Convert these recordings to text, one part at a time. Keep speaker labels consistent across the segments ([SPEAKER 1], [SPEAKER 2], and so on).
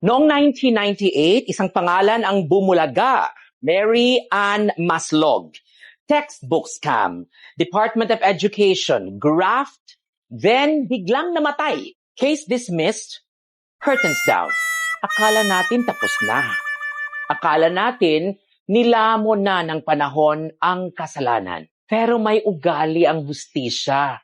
[SPEAKER 1] Noong 1998, isang pangalan ang bumulaga, Mary Ann Maslog. Textbook scam, Department of Education, graft, then biglang namatay. Case dismissed, curtains down. Akala natin tapos na. Akala natin nilamon na ng panahon ang kasalanan. Pero may ugali ang hustisya.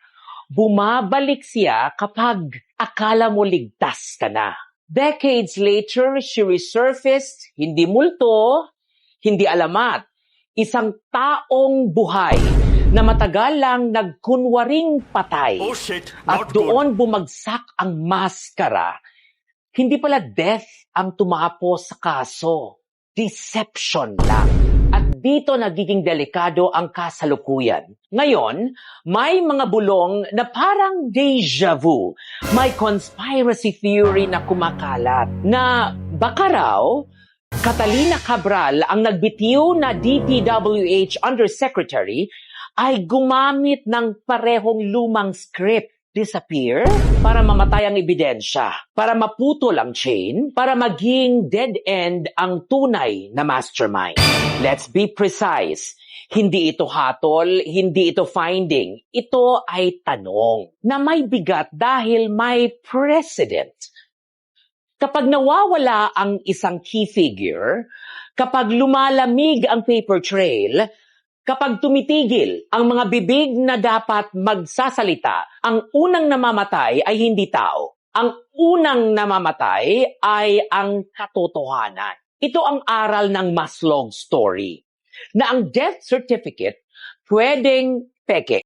[SPEAKER 1] Bumabalik siya kapag akala mo ligtas ka na. Decades later, she resurfaced, hindi multo, hindi alamat. Isang taong buhay na matagal lang nagkunwaring patay.
[SPEAKER 2] Oh shit,
[SPEAKER 1] At
[SPEAKER 2] not
[SPEAKER 1] doon bumagsak ang maskara. Hindi pala death ang tumapos sa kaso. Deception lang. At dito nagiging delikado ang kasalukuyan. Ngayon, may mga bulong na parang deja vu. May conspiracy theory na kumakalat na baka raw Catalina Cabral, ang nagbitiw na DPWH Undersecretary, ay gumamit ng parehong lumang script. Disappear para mamatay ang ebidensya, para maputol ang chain, para maging dead end ang tunay na mastermind. Let's be precise. Hindi ito hatol, hindi ito finding. Ito ay tanong na may bigat dahil may precedent. Kapag nawawala ang isang key figure, kapag lumalamig ang paper trail, kapag tumitigil ang mga bibig na dapat magsasalita, ang unang namamatay ay hindi tao. Ang unang namamatay ay ang katotohanan. Ito ang aral ng Maslog story, na ang death certificate pwedeng peke.